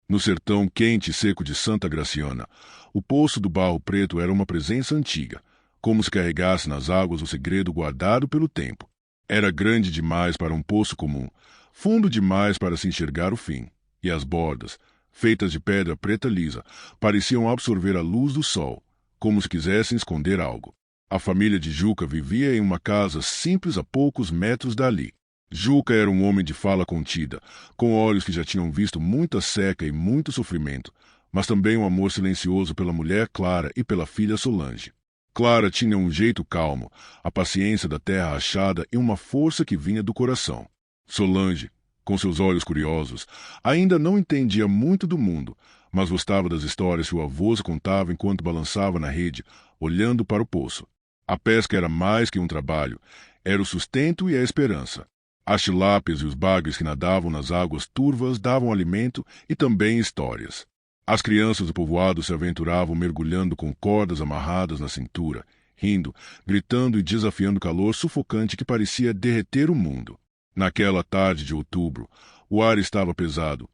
No sertão quente e seco de Santa Graciana, o Poço do Barro Preto era uma presença antiga, como se carregasse nas águas o segredo guardado pelo tempo. Era grande demais para um poço comum, fundo demais para se enxergar o fim, e as bordas, feitas de pedra preta lisa, pareciam absorver a luz do sol, como se quisessem esconder algo. A família de Juca vivia em uma casa simples a poucos metros dali. Juca era um homem de fala contida, com olhos que já tinham visto muita seca e muito sofrimento, mas também um amor silencioso pela mulher Clara e pela filha Solange. Clara tinha um jeito calmo, a paciência da terra rachada e uma força que vinha do coração. Solange, com seus olhos curiosos, ainda não entendia muito do mundo, mas gostava das histórias que o avô contava enquanto balançava na rede, olhando para o poço. A pesca era mais que um trabalho, era o sustento e a esperança. As tilápias e os bagres que nadavam nas águas turvas davam alimento e também histórias. As crianças do povoado se aventuravam mergulhando com cordas amarradas na cintura, rindo, gritando e desafiando o calor sufocante que parecia derreter o mundo. Naquela tarde de outubro, o ar estava pesado,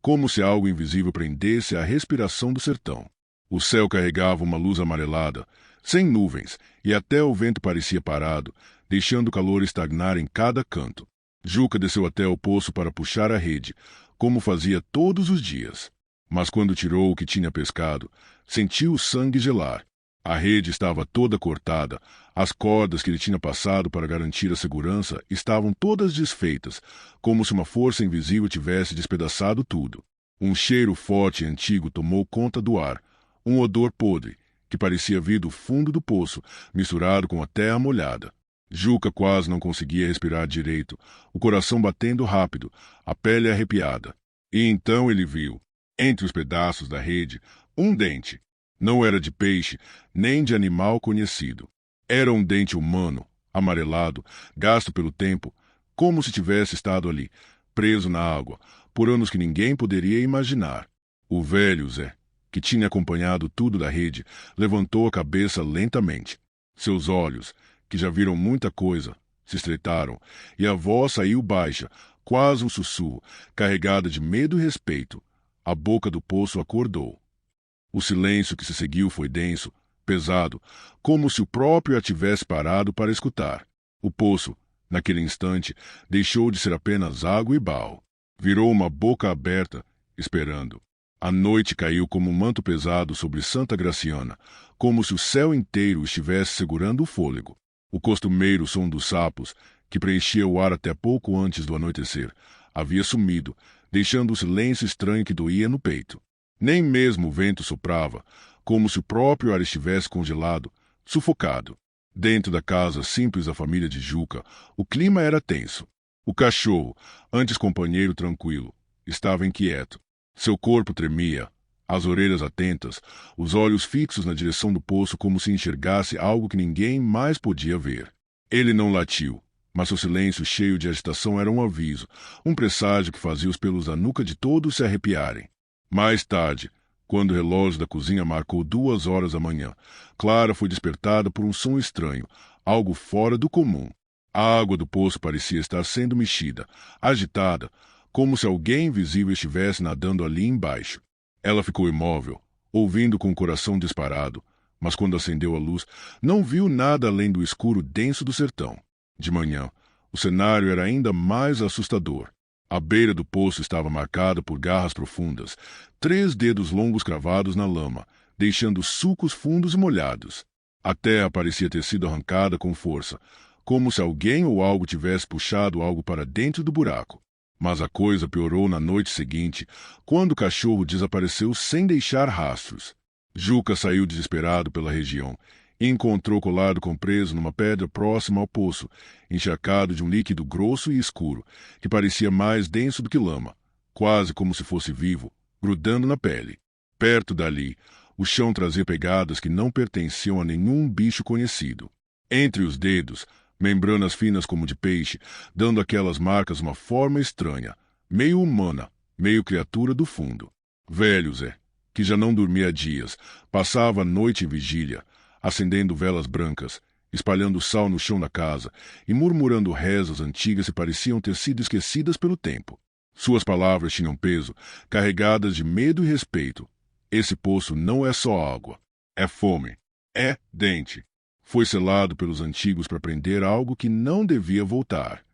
como se algo invisível prendesse a respiração do sertão. O céu carregava uma luz amarelada, sem nuvens, e até o vento parecia parado, deixando o calor estagnar em cada canto. Juca desceu até o poço para puxar a rede, como fazia todos os dias. Mas quando tirou o que tinha pescado, sentiu o sangue gelar. A rede estava toda cortada, as cordas que ele tinha passado para garantir a segurança estavam todas desfeitas, como se uma força invisível tivesse despedaçado tudo. Um cheiro forte e antigo tomou conta do ar, um odor podre, que parecia vir do fundo do poço, misturado com a terra molhada. Juca quase não conseguia respirar direito, o coração batendo rápido, a pele arrepiada. E então ele viu, entre os pedaços da rede, um dente. Não era de peixe, nem de animal conhecido. Era um dente humano, amarelado, gasto pelo tempo, como se tivesse estado ali, preso na água, por anos que ninguém poderia imaginar. O velho Zé, que tinha acompanhado tudo da rede, levantou a cabeça lentamente. Seus olhos, que já viram muita coisa, se estreitaram, e a voz saiu baixa, quase um sussurro, carregada de medo e respeito. A boca do poço acordou. O silêncio que se seguiu foi denso, pesado, como se o próprio a tivesse parado para escutar. O poço, naquele instante, deixou de ser apenas água e barro. Virou uma boca aberta, esperando. A noite caiu como um manto pesado sobre Santa Graciana, como se o céu inteiro estivesse segurando o fôlego. O costumeiro som dos sapos, que preenchia o ar até pouco antes do anoitecer, havia sumido, deixando o silêncio estranho que doía no peito. Nem mesmo o vento soprava, como se o próprio ar estivesse congelado, sufocado. Dentro da casa simples da família de Juca, o clima era tenso. O cachorro, antes companheiro tranquilo, estava inquieto. Seu corpo tremia, as orelhas atentas, os olhos fixos na direção do poço como se enxergasse algo que ninguém mais podia ver. Ele não latiu, mas seu silêncio cheio de agitação era um aviso, um presságio que fazia os pelos da nuca de todos se arrepiarem. Mais tarde, quando o relógio da cozinha marcou 2 horas da manhã, Clara foi despertada por um som estranho, algo fora do comum. A água do poço parecia estar sendo mexida, agitada, como se alguém invisível estivesse nadando ali embaixo. Ela ficou imóvel, ouvindo com o coração disparado, mas quando acendeu a luz, não viu nada além do escuro denso do sertão. De manhã, o cenário era ainda mais assustador. A beira do poço estava marcada por garras profundas, 3 dedos longos cravados na lama, deixando sulcos fundos e molhados. A terra parecia ter sido arrancada com força, como se alguém ou algo tivesse puxado algo para dentro do buraco. Mas a coisa piorou na noite seguinte, quando o cachorro desapareceu sem deixar rastros. Juca saiu desesperado pela região e encontrou colado com preso numa pedra próxima ao poço, encharcado de um líquido grosso e escuro, que parecia mais denso do que lama, quase como se fosse vivo, grudando na pele. Perto dali, o chão trazia pegadas que não pertenciam a nenhum bicho conhecido. Entre os dedos, membranas finas como de peixe, dando aquelas marcas uma forma estranha, meio humana, meio criatura do fundo. Velho Zé, que já não dormia há dias, passava a noite em vigília, acendendo velas brancas, espalhando sal no chão da casa e murmurando rezas antigas que pareciam ter sido esquecidas pelo tempo. Suas palavras tinham peso, carregadas de medo e respeito. Esse poço não é só água, é fome, é dente. Foi selado pelos antigos para prender algo que não devia voltar.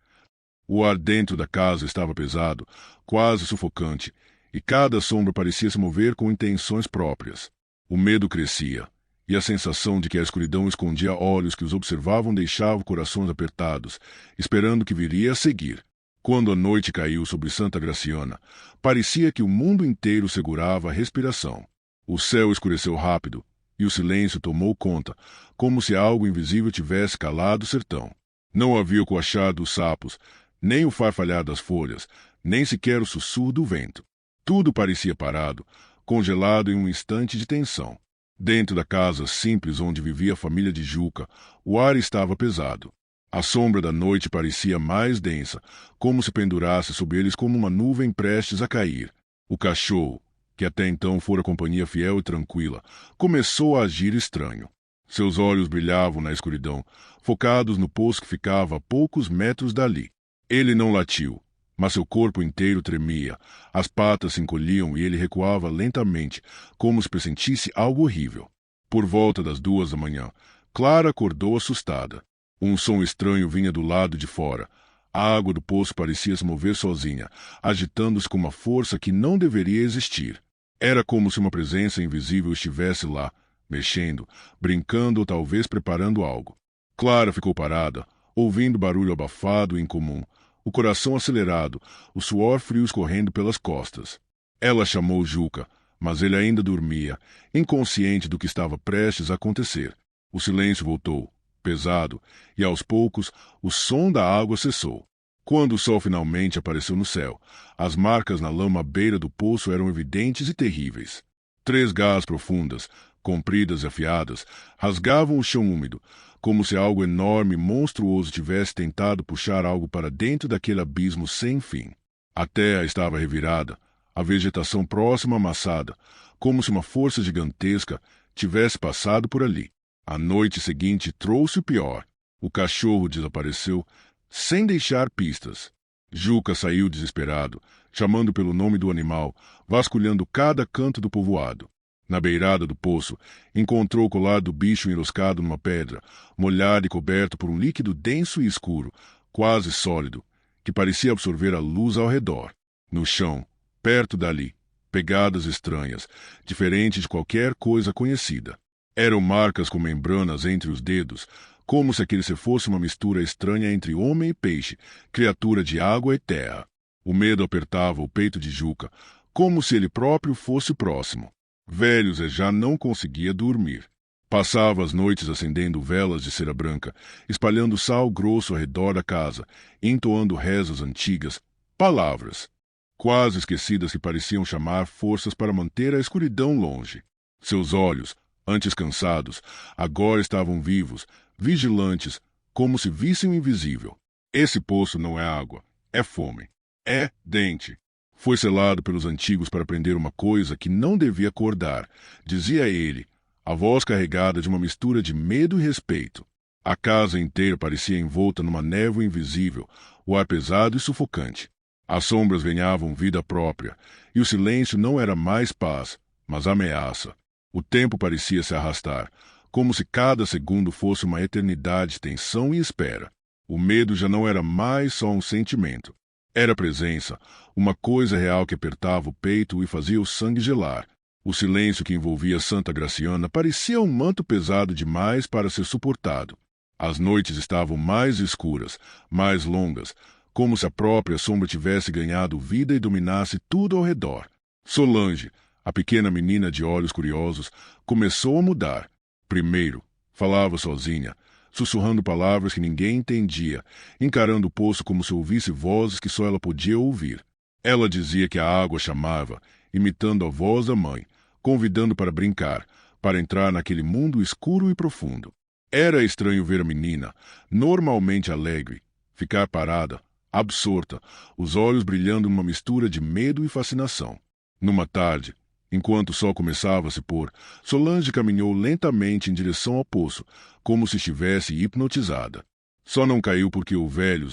O ar dentro da casa estava pesado, quase sufocante, e cada sombra parecia se mover com intenções próprias. O medo crescia, e a sensação de que a escuridão escondia olhos que os observavam deixava corações apertados, esperando o que viria a seguir. Quando a noite caiu sobre Santa Graciana, parecia que o mundo inteiro segurava a respiração. O céu escureceu rápido, e o silêncio tomou conta, como se algo invisível tivesse calado o sertão. Não havia o coachar dos sapos, nem o farfalhar das folhas, nem sequer o sussurro do vento. Tudo parecia parado, congelado em um instante de tensão. Dentro da casa simples onde vivia a família de Juca, o ar estava pesado. A sombra da noite parecia mais densa, como se pendurasse sob eles como uma nuvem prestes a cair. O cachorro, que até então fora companhia fiel e tranquila, começou a agir estranho. Seus olhos brilhavam na escuridão, focados no poço que ficava a poucos metros dali. Ele não latiu, mas seu corpo inteiro tremia, as patas se encolhiam e ele recuava lentamente, como se pressentisse algo horrível. Por volta das 2 da manhã, Clara acordou assustada. Um som estranho vinha do lado de fora. A água do poço parecia se mover sozinha, agitando-se com uma força que não deveria existir. Era como se uma presença invisível estivesse lá, mexendo, brincando ou talvez preparando algo. Clara ficou parada, ouvindo barulho abafado e incomum, o coração acelerado, o suor frio escorrendo pelas costas. Ela chamou Juca, mas ele ainda dormia, inconsciente do que estava prestes a acontecer. O silêncio voltou, pesado, e aos poucos o som da água cessou. Quando o sol finalmente apareceu no céu, as marcas na lama à beira do poço eram evidentes e terríveis. 3 garras profundas, compridas e afiadas, rasgavam o chão úmido, como se algo enorme e monstruoso tivesse tentado puxar algo para dentro daquele abismo sem fim. A terra estava revirada, a vegetação próxima amassada, como se uma força gigantesca tivesse passado por ali. A noite seguinte trouxe o pior. O cachorro desapareceu, sem deixar pistas. Juca saiu desesperado, chamando pelo nome do animal, vasculhando cada canto do povoado. Na beirada do poço, encontrou o colar do bicho enroscado numa pedra, molhado e coberto por um líquido denso e escuro, quase sólido, que parecia absorver a luz ao redor. No chão, perto dali, pegadas estranhas, diferentes de qualquer coisa conhecida. Eram marcas com membranas entre os dedos, como se aquele ser fosse uma mistura estranha entre homem e peixe, criatura de água e terra. O medo apertava o peito de Juca, como se ele próprio fosse próximo. Velho Zé já não conseguia dormir. Passava as noites acendendo velas de cera branca, espalhando sal grosso ao redor da casa, entoando rezas antigas, palavras, quase esquecidas que pareciam chamar forças para manter a escuridão longe. Seus olhos, antes cansados, agora estavam vivos, vigilantes, como se vissem o invisível. Esse poço não é água, é fome, é dente. Foi selado pelos antigos para prender uma coisa que não devia acordar, dizia ele, a voz carregada de uma mistura de medo e respeito. A casa inteira parecia envolta numa névoa invisível, o ar pesado e sufocante. As sombras ganhavam vida própria, e o silêncio não era mais paz, mas ameaça. O tempo parecia se arrastar, como se cada segundo fosse uma eternidade de tensão e espera. O medo já não era mais só um sentimento. Era presença, uma coisa real que apertava o peito e fazia o sangue gelar. O silêncio que envolvia Santa Graciana parecia um manto pesado demais para ser suportado. As noites estavam mais escuras, mais longas, como se a própria sombra tivesse ganhado vida e dominasse tudo ao redor. Solange, a pequena menina de olhos curiosos, começou a mudar. Primeiro, falava sozinha, sussurrando palavras que ninguém entendia, encarando o poço como se ouvisse vozes que só ela podia ouvir. Ela dizia que a água chamava, imitando a voz da mãe, convidando para brincar, para entrar naquele mundo escuro e profundo. Era estranho ver a menina, normalmente alegre, ficar parada, absorta, os olhos brilhando numa mistura de medo e fascinação. Numa tarde, enquanto o sol começava a se pôr, Solange caminhou lentamente em direção ao poço, como se estivesse hipnotizada. Só não caiu porque o velho,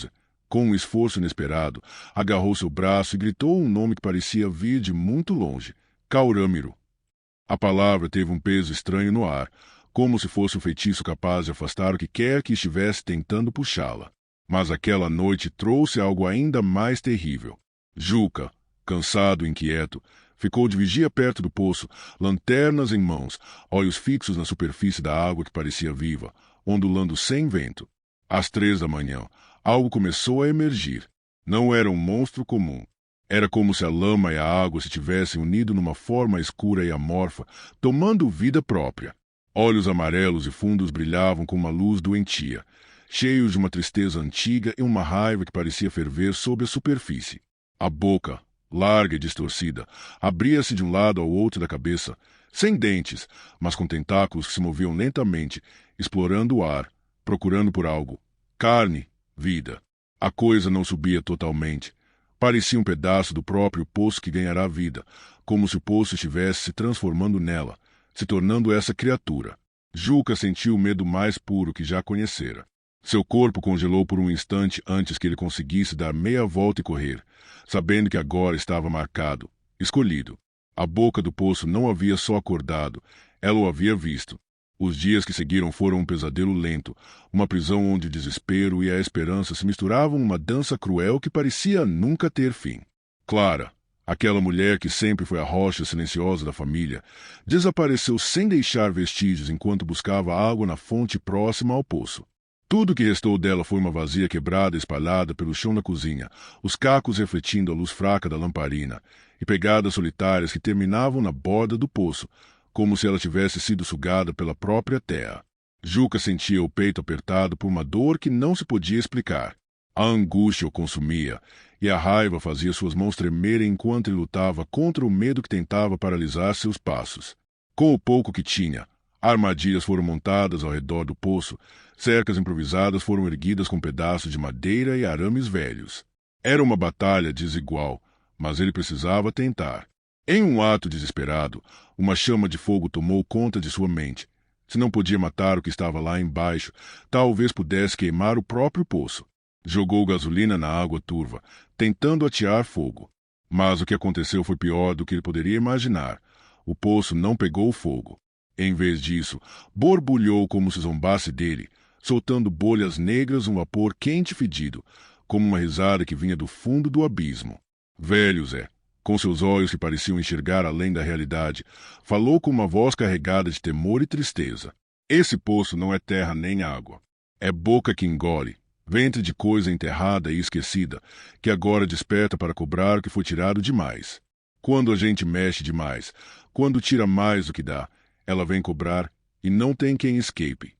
Com um esforço inesperado, agarrou seu braço e gritou um nome que parecia vir de muito longe: Caurâmiro. A palavra teve um peso estranho no ar, como se fosse um feitiço capaz de afastar o que quer que estivesse tentando puxá-la. Mas aquela noite trouxe algo ainda mais terrível. Juca, cansado e inquieto, ficou de vigia perto do poço, lanternas em mãos, olhos fixos na superfície da água que parecia viva, ondulando sem vento. Às 3 da manhã, algo começou a emergir. Não era um monstro comum. Era como se a lama e a água se tivessem unido numa forma escura e amorfa, tomando vida própria. Olhos amarelos e fundos brilhavam com uma luz doentia, cheios de uma tristeza antiga e uma raiva que parecia ferver sob a superfície. A boca, larga e distorcida, abria-se de um lado ao outro da cabeça, sem dentes, mas com tentáculos que se moviam lentamente, explorando o ar, procurando por algo. Carne, vida. A coisa não subia totalmente. Parecia um pedaço do próprio poço que ganhará vida, como se o poço estivesse se transformando nela, se tornando essa criatura. Juca sentiu o medo mais puro que já conhecera. Seu corpo congelou por um instante antes que ele conseguisse dar meia volta e correr, sabendo que agora estava marcado, escolhido. A boca do poço não havia só acordado, ela o havia visto. Os dias que seguiram foram um pesadelo lento, uma prisão onde o desespero e a esperança se misturavam numa dança cruel que parecia nunca ter fim. Clara, aquela mulher que sempre foi a rocha silenciosa da família, desapareceu sem deixar vestígios enquanto buscava água na fonte próxima ao poço. Tudo que restou dela foi uma vazia quebrada espalhada pelo chão da cozinha, os cacos refletindo a luz fraca da lamparina, e pegadas solitárias que terminavam na borda do poço, como se ela tivesse sido sugada pela própria terra. Juca sentia o peito apertado por uma dor que não se podia explicar. A angústia o consumia, e a raiva fazia suas mãos tremerem enquanto ele lutava contra o medo que tentava paralisar seus passos. Com o pouco que tinha, armadilhas foram montadas ao redor do poço, cercas improvisadas foram erguidas com pedaços de madeira e arames velhos. Era uma batalha desigual, mas ele precisava tentar. Em um ato desesperado, uma chama de fogo tomou conta de sua mente. Se não podia matar o que estava lá embaixo, talvez pudesse queimar o próprio poço. Jogou gasolina na água turva, tentando atear fogo. Mas o que aconteceu foi pior do que ele poderia imaginar. O poço não pegou fogo. Em vez disso, borbulhou como se zombasse dele, soltando bolhas negras um vapor quente e fedido, como uma risada que vinha do fundo do abismo. Velho Zé, com seus olhos que pareciam enxergar além da realidade, falou com uma voz carregada de temor e tristeza. Esse poço não é terra nem água. É boca que engole, ventre de coisa enterrada e esquecida, que agora desperta para cobrar o que foi tirado demais. Quando a gente mexe demais, quando tira mais do que dá, ela vem cobrar e não tem quem escape.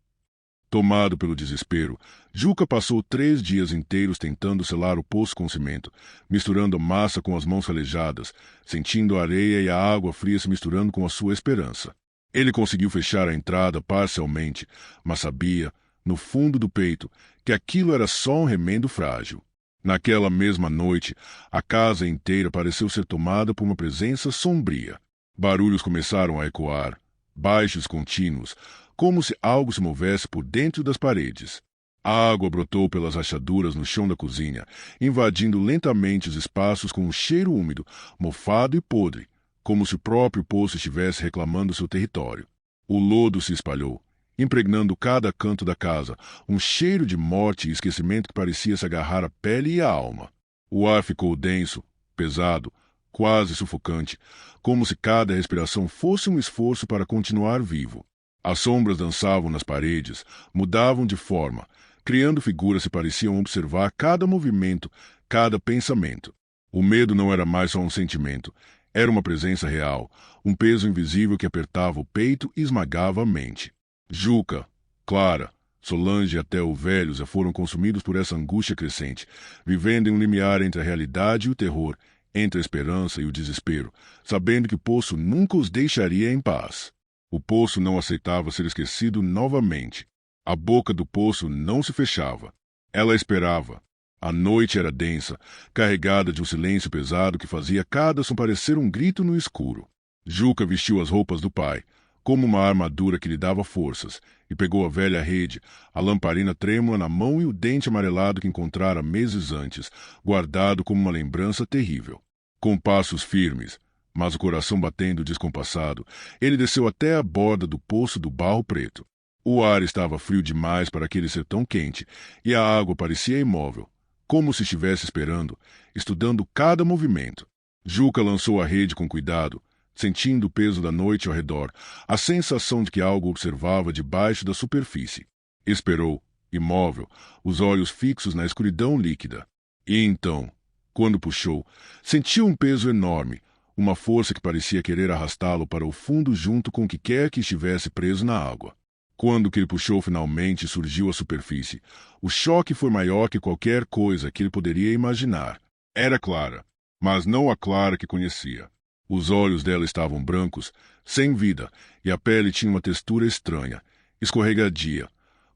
Tomado pelo desespero, Juca passou 3 dias inteiros tentando selar o poço com cimento, misturando a massa com as mãos calejadas, sentindo a areia e a água fria se misturando com a sua esperança. Ele conseguiu fechar a entrada parcialmente, mas sabia, no fundo do peito, que aquilo era só um remendo frágil. Naquela mesma noite, a casa inteira pareceu ser tomada por uma presença sombria. Barulhos começaram a ecoar, baixos contínuos, como se algo se movesse por dentro das paredes. A água brotou pelas rachaduras no chão da cozinha, invadindo lentamente os espaços com um cheiro úmido, mofado e podre, como se o próprio poço estivesse reclamando seu território. O lodo se espalhou, impregnando cada canto da casa, um cheiro de morte e esquecimento que parecia se agarrar à pele e à alma. O ar ficou denso, pesado, quase sufocante, como se cada respiração fosse um esforço para continuar vivo. As sombras dançavam nas paredes, mudavam de forma, criando figuras que pareciam observar cada movimento, cada pensamento. O medo não era mais só um sentimento, era uma presença real, um peso invisível que apertava o peito e esmagava a mente. Juca, Clara, Solange e até o velho já foram consumidos por essa angústia crescente, vivendo em um limiar entre a realidade e o terror, entre a esperança e o desespero, sabendo que o poço nunca os deixaria em paz. O poço não aceitava ser esquecido novamente. A boca do poço não se fechava. Ela esperava. A noite era densa, carregada de um silêncio pesado que fazia cada som parecer um grito no escuro. Juca vestiu as roupas do pai, como uma armadura que lhe dava forças, e pegou a velha rede, a lamparina trêmula na mão e o dente amarelado que encontrara meses antes, guardado como uma lembrança terrível. Com passos firmes, mas o coração batendo descompassado, ele desceu até a borda do poço do barro preto. O ar estava frio demais para aquele ser tão quente, e a água parecia imóvel, como se estivesse esperando, estudando cada movimento. Juca lançou a rede com cuidado, sentindo o peso da noite ao redor, a sensação de que algo observava debaixo da superfície. Esperou, imóvel, os olhos fixos na escuridão líquida. E então, quando puxou, sentiu um peso enorme, uma força que parecia querer arrastá-lo para o fundo junto com o que quer que estivesse preso na água. Quando que ele puxou finalmente surgiu à superfície, o choque foi maior que qualquer coisa que ele poderia imaginar. Era Clara, mas não a Clara que conhecia. Os olhos dela estavam brancos, sem vida, e a pele tinha uma textura estranha, escorregadia,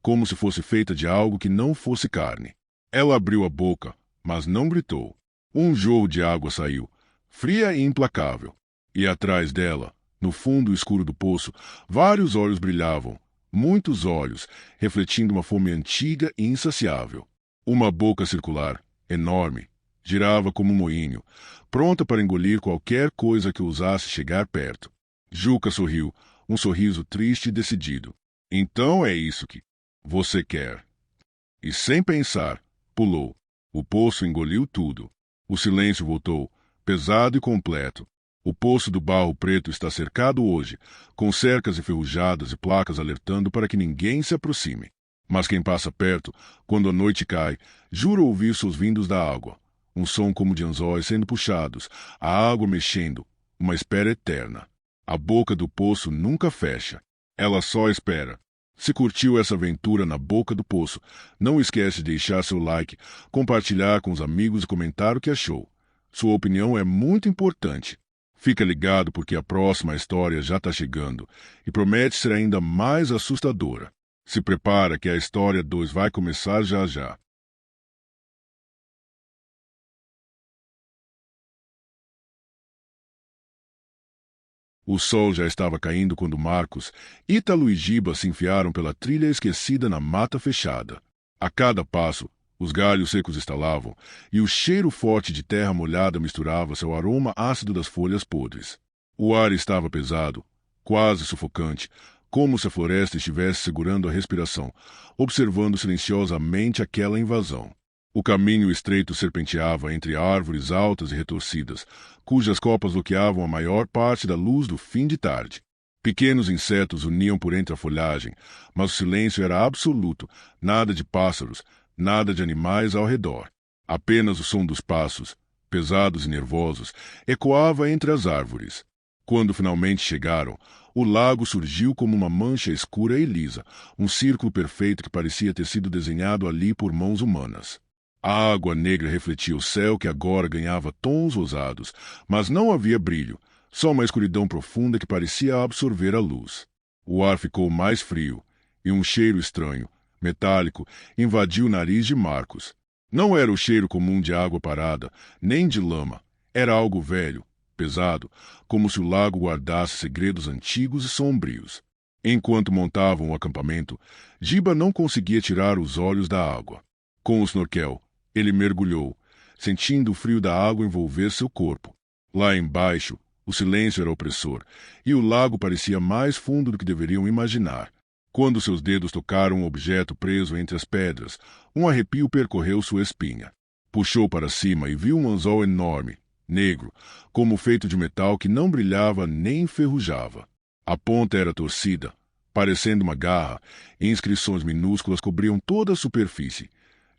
como se fosse feita de algo que não fosse carne. Ela abriu a boca, mas não gritou. Um jorro de água saiu, fria e implacável. E atrás dela, no fundo escuro do poço, vários olhos brilhavam, muitos olhos, refletindo uma fome antiga e insaciável. Uma boca circular, enorme, girava como um moinho, pronta para engolir qualquer coisa que ousasse chegar perto. Juca sorriu, um sorriso triste e decidido. Então é isso que você quer. E sem pensar, pulou. O poço engoliu tudo. O silêncio voltou, pesado e completo. O poço do barro preto está cercado hoje, com cercas enferrujadas e placas alertando para que ninguém se aproxime. Mas quem passa perto, quando a noite cai, jura ouvir sons vindos da água. Um som como de anzóis sendo puxados, a água mexendo, uma espera eterna. A boca do poço nunca fecha. Ela só espera. Se curtiu essa aventura na boca do poço, não esquece de deixar seu like, compartilhar com os amigos e comentar o que achou. Sua opinião é muito importante. Fica ligado porque a próxima história já está chegando e promete ser ainda mais assustadora. Se prepara que a história 2 vai começar já já. O sol já estava caindo quando Marcos, Ítalo e Giba se enfiaram pela trilha esquecida na mata fechada. A cada passo, os galhos secos estalavam, e o cheiro forte de terra molhada misturava-se ao aroma ácido das folhas podres. O ar estava pesado, quase sufocante, como se a floresta estivesse segurando a respiração, observando silenciosamente aquela invasão. O caminho estreito serpenteava entre árvores altas e retorcidas, cujas copas bloqueavam a maior parte da luz do fim de tarde. Pequenos insetos uniam por entre a folhagem, mas o silêncio era absoluto, nada de pássaros, nada de animais ao redor. Apenas o som dos passos, pesados e nervosos, ecoava entre as árvores. Quando finalmente chegaram, o lago surgiu como uma mancha escura e lisa, um círculo perfeito que parecia ter sido desenhado ali por mãos humanas. A água negra refletia o céu que agora ganhava tons rosados, mas não havia brilho, só uma escuridão profunda que parecia absorver a luz. O ar ficou mais frio, e um cheiro estranho, metálico, invadiu o nariz de Marcos. Não era o cheiro comum de água parada, nem de lama. Era algo velho, pesado, como se o lago guardasse segredos antigos e sombrios. Enquanto montavam o acampamento, Giba não conseguia tirar os olhos da água. Com o snorkel, ele mergulhou, sentindo o frio da água envolver seu corpo. Lá embaixo, o silêncio era opressor, e o lago parecia mais fundo do que deveriam imaginar. Quando seus dedos tocaram um objeto preso entre as pedras, um arrepio percorreu sua espinha. Puxou para cima e viu um anzol enorme, negro, como feito de metal que não brilhava nem enferrujava. A ponta era torcida, parecendo uma garra, e inscrições minúsculas cobriam toda a superfície.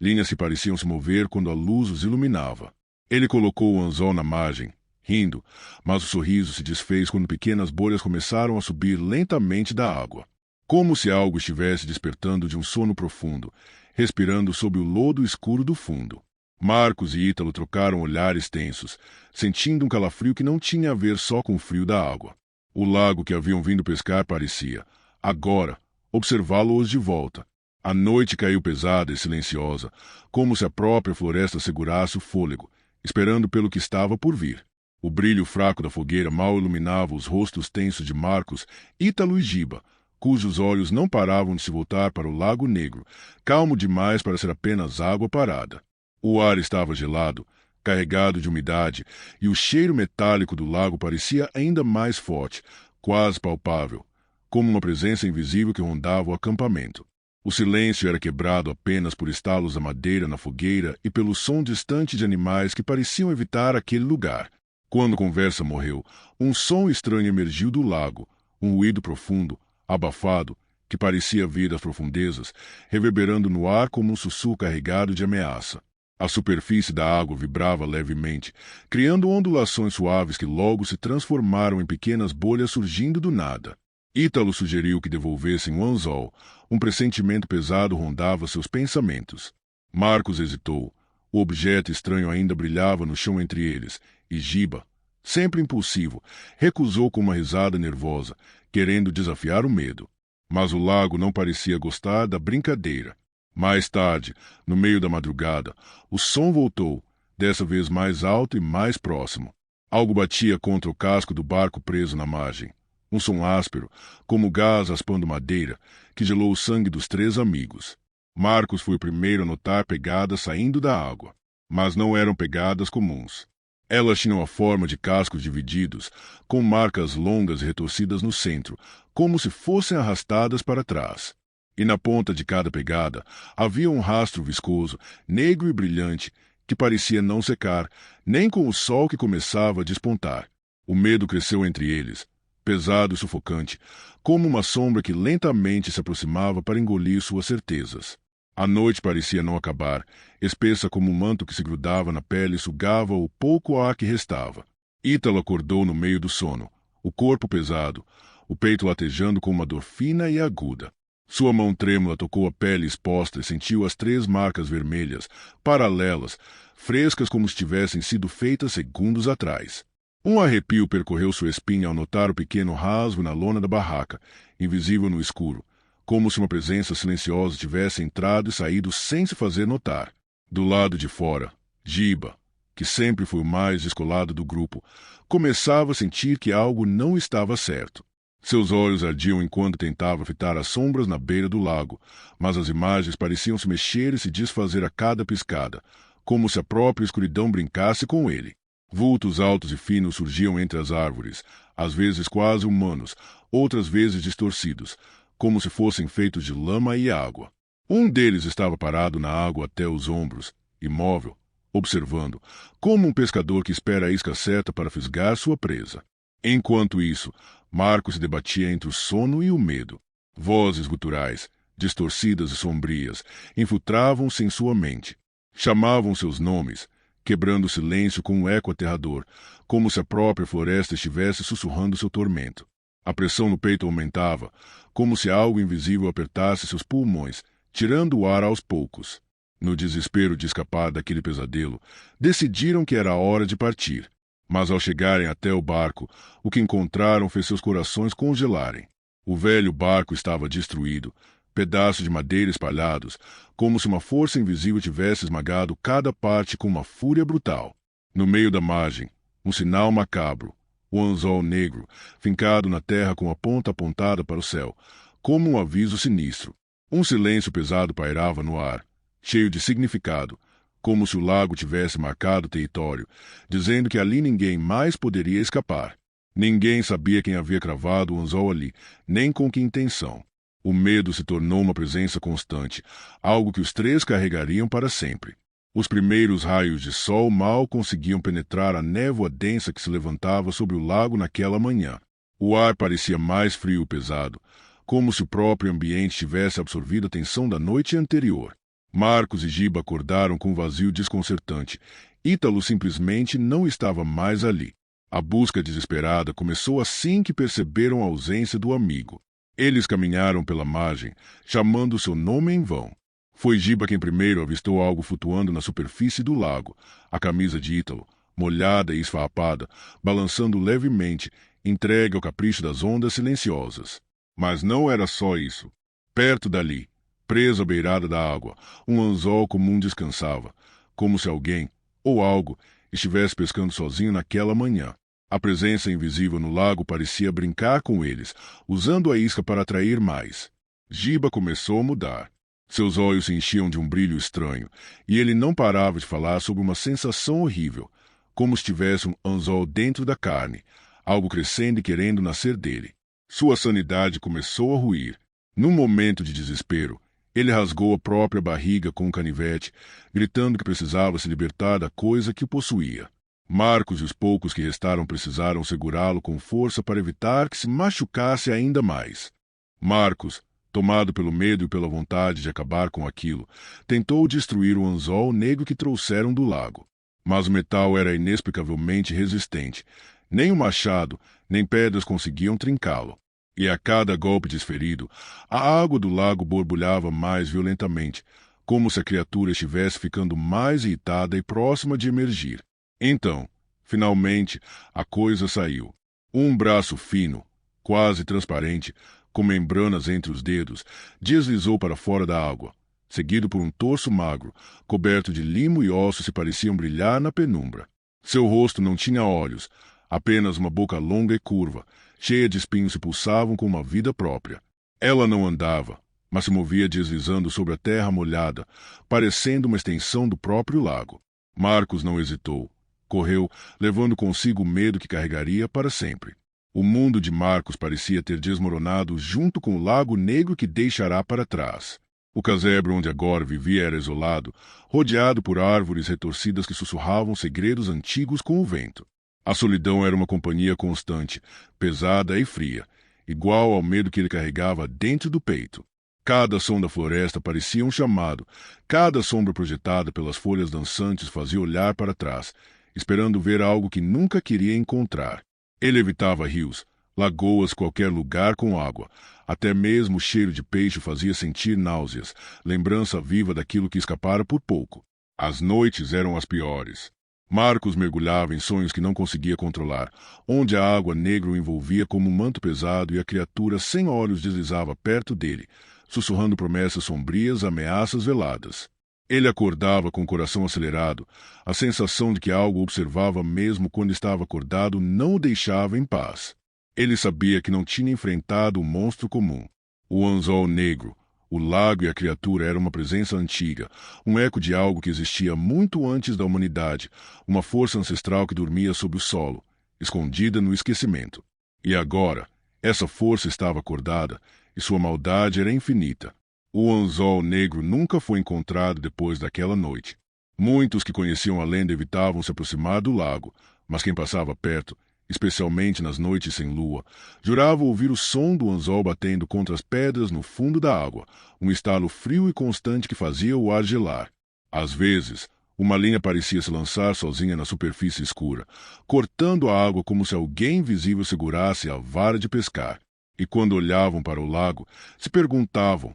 Linhas que pareciam se mover quando a luz os iluminava. Ele colocou o anzol na margem, rindo, mas o sorriso se desfez quando pequenas bolhas começaram a subir lentamente da água. Como se algo estivesse despertando de um sono profundo, respirando sob o lodo escuro do fundo. Marcos e Ítalo trocaram olhares tensos, sentindo um calafrio que não tinha a ver só com o frio da água. O lago que haviam vindo pescar parecia, agora, observá-los de volta. A noite caiu pesada e silenciosa, como se a própria floresta segurasse o fôlego, esperando pelo que estava por vir. O brilho fraco da fogueira mal iluminava os rostos tensos de Marcos, Ítalo e Giba, cujos olhos não paravam de se voltar para o Lago Negro, calmo demais para ser apenas água parada. O ar estava gelado, carregado de umidade, e o cheiro metálico do lago parecia ainda mais forte, quase palpável, como uma presença invisível que rondava o acampamento. O silêncio era quebrado apenas por estalos da madeira na fogueira e pelo som distante de animais que pareciam evitar aquele lugar. Quando a conversa morreu, um som estranho emergiu do lago, um ruído profundo, abafado, que parecia vir das profundezas, reverberando no ar como um sussurro carregado de ameaça. A superfície da água vibrava levemente, criando ondulações suaves que logo se transformaram em pequenas bolhas surgindo do nada. Ítalo sugeriu que devolvessem o anzol. Um pressentimento pesado rondava seus pensamentos. Marcos hesitou. O objeto estranho ainda brilhava no chão entre eles, e Giba, sempre impulsivo, recusou com uma risada nervosa, querendo desafiar o medo. Mas o lago não parecia gostar da brincadeira. Mais tarde, no meio da madrugada, o som voltou, dessa vez mais alto e mais próximo. Algo batia contra o casco do barco preso na margem. Um som áspero, como gás raspando madeira, que gelou o sangue dos três amigos. Marcos foi o primeiro a notar pegadas saindo da água. Mas não eram pegadas comuns. Elas tinham a forma de cascos divididos, com marcas longas e retorcidas no centro, como se fossem arrastadas para trás. E na ponta de cada pegada havia um rastro viscoso, negro e brilhante, que parecia não secar, nem com o sol que começava a despontar. O medo cresceu entre eles, pesado e sufocante, como uma sombra que lentamente se aproximava para engolir suas certezas. A noite parecia não acabar, espessa como um manto que se grudava na pele e sugava o pouco ar que restava. Ítalo acordou no meio do sono, o corpo pesado, o peito latejando com uma dor fina e aguda. Sua mão trêmula tocou a pele exposta e sentiu as 3 marcas vermelhas, paralelas, frescas como se tivessem sido feitas segundos atrás. Um arrepio percorreu sua espinha ao notar o pequeno rasgo na lona da barraca, invisível no escuro, como se uma presença silenciosa tivesse entrado e saído sem se fazer notar. Do lado de fora, Giba, que sempre foi o mais descolado do grupo, começava a sentir que algo não estava certo. Seus olhos ardiam enquanto tentava fitar as sombras na beira do lago, mas as imagens pareciam se mexer e se desfazer a cada piscada, como se a própria escuridão brincasse com ele. Vultos altos e finos surgiam entre as árvores, às vezes quase humanos, outras vezes distorcidos, como se fossem feitos de lama e água. Um deles estava parado na água até os ombros, imóvel, observando, como um pescador que espera a isca certa para fisgar sua presa. Enquanto isso, Marcos se debatia entre o sono e o medo. Vozes guturais, distorcidas e sombrias, infiltravam-se em sua mente. Chamavam seus nomes, quebrando o silêncio com um eco aterrador, como se a própria floresta estivesse sussurrando seu tormento. A pressão no peito aumentava, como se algo invisível apertasse seus pulmões, tirando o ar aos poucos. No desespero de escapar daquele pesadelo, decidiram que era hora de partir. Mas ao chegarem até o barco, o que encontraram fez seus corações congelarem. O velho barco estava destruído, pedaços de madeira espalhados, como se uma força invisível tivesse esmagado cada parte com uma fúria brutal. No meio da margem, um sinal macabro, o anzol negro, fincado na terra com a ponta apontada para o céu, como um aviso sinistro. Um silêncio pesado pairava no ar, cheio de significado, como se o lago tivesse marcado território, dizendo que ali ninguém mais poderia escapar. Ninguém sabia quem havia cravado o anzol ali, nem com que intenção. O medo se tornou uma presença constante, algo que os 3 carregariam para sempre. Os primeiros raios de sol mal conseguiam penetrar a névoa densa que se levantava sobre o lago naquela manhã. O ar parecia mais frio e pesado, como se o próprio ambiente tivesse absorvido a tensão da noite anterior. Marcos e Giba acordaram com um vazio desconcertante. Ítalo simplesmente não estava mais ali. A busca desesperada começou assim que perceberam a ausência do amigo. Eles caminharam pela margem, chamando seu nome em vão. Foi Giba quem primeiro avistou algo flutuando na superfície do lago. A camisa de Ítalo, molhada e esfarrapada, balançando levemente, entregue ao capricho das ondas silenciosas. Mas não era só isso. Perto dali, preso à beirada da água, um anzol comum descansava, como se alguém, ou algo, estivesse pescando sozinho naquela manhã. A presença invisível no lago parecia brincar com eles, usando a isca para atrair mais. Giba começou a mudar. Seus olhos se enchiam de um brilho estranho, e ele não parava de falar sobre uma sensação horrível, como se tivesse um anzol dentro da carne, algo crescendo e querendo nascer dele. Sua sanidade começou a ruir. Num momento de desespero, ele rasgou a própria barriga com um canivete, gritando que precisava se libertar da coisa que o possuía. Marcos e os poucos que restaram precisaram segurá-lo com força para evitar que se machucasse ainda mais. Marcos, tomado pelo medo e pela vontade de acabar com aquilo, tentou destruir o anzol negro que trouxeram do lago. Mas o metal era inexplicavelmente resistente. Nem o machado, nem pedras conseguiam trincá-lo. E a cada golpe desferido, a água do lago borbulhava mais violentamente, como se a criatura estivesse ficando mais irritada e próxima de emergir. Então, finalmente, a coisa saiu. Um braço fino, quase transparente, com membranas entre os dedos, deslizou para fora da água, seguido por um torso magro, coberto de limo e ossos que pareciam brilhar na penumbra. Seu rosto não tinha olhos, apenas uma boca longa e curva, cheia de espinhos que pulsavam com uma vida própria. Ela não andava, mas se movia deslizando sobre a terra molhada, parecendo uma extensão do próprio lago. Marcos não hesitou. Correu, levando consigo o medo que carregaria para sempre. O mundo de Marcos parecia ter desmoronado junto com o lago negro que deixará para trás. O casebre onde agora vivia era isolado, rodeado por árvores retorcidas que sussurravam segredos antigos com o vento. A solidão era uma companhia constante, pesada e fria, igual ao medo que ele carregava dentro do peito. Cada som da floresta parecia um chamado, cada sombra projetada pelas folhas dançantes fazia olhar para trás, esperando ver algo que nunca queria encontrar. Ele evitava rios, lagoas, qualquer lugar com água. Até mesmo o cheiro de peixe fazia sentir náuseas, lembrança viva daquilo que escapara por pouco. As noites eram as piores. Marcos mergulhava em sonhos que não conseguia controlar, onde a água negra o envolvia como um manto pesado e a criatura sem olhos deslizava perto dele, sussurrando promessas sombrias, ameaças veladas. Ele acordava com o coração acelerado. A sensação de que algo o observava mesmo quando estava acordado não o deixava em paz. Ele sabia que não tinha enfrentado um monstro comum. O anzol negro, o lago e a criatura eram uma presença antiga, um eco de algo que existia muito antes da humanidade, uma força ancestral que dormia sob o solo, escondida no esquecimento. E agora, essa força estava acordada, e sua maldade era infinita. O anzol negro nunca foi encontrado depois daquela noite. Muitos que conheciam a lenda evitavam se aproximar do lago, mas quem passava perto, especialmente nas noites sem lua, jurava ouvir o som do anzol batendo contra as pedras no fundo da água, um estalo frio e constante que fazia o ar gelar. Às vezes, uma linha parecia se lançar sozinha na superfície escura, cortando a água como se alguém invisível segurasse a vara de pescar. E quando olhavam para o lago, se perguntavam: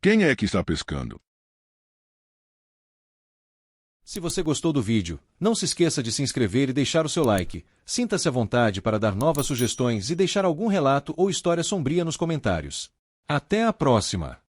quem é que está pescando? Se você gostou do vídeo, não se esqueça de se inscrever e deixar o seu like. Sinta-se à vontade para dar novas sugestões e deixar algum relato ou história sombria nos comentários. Até a próxima!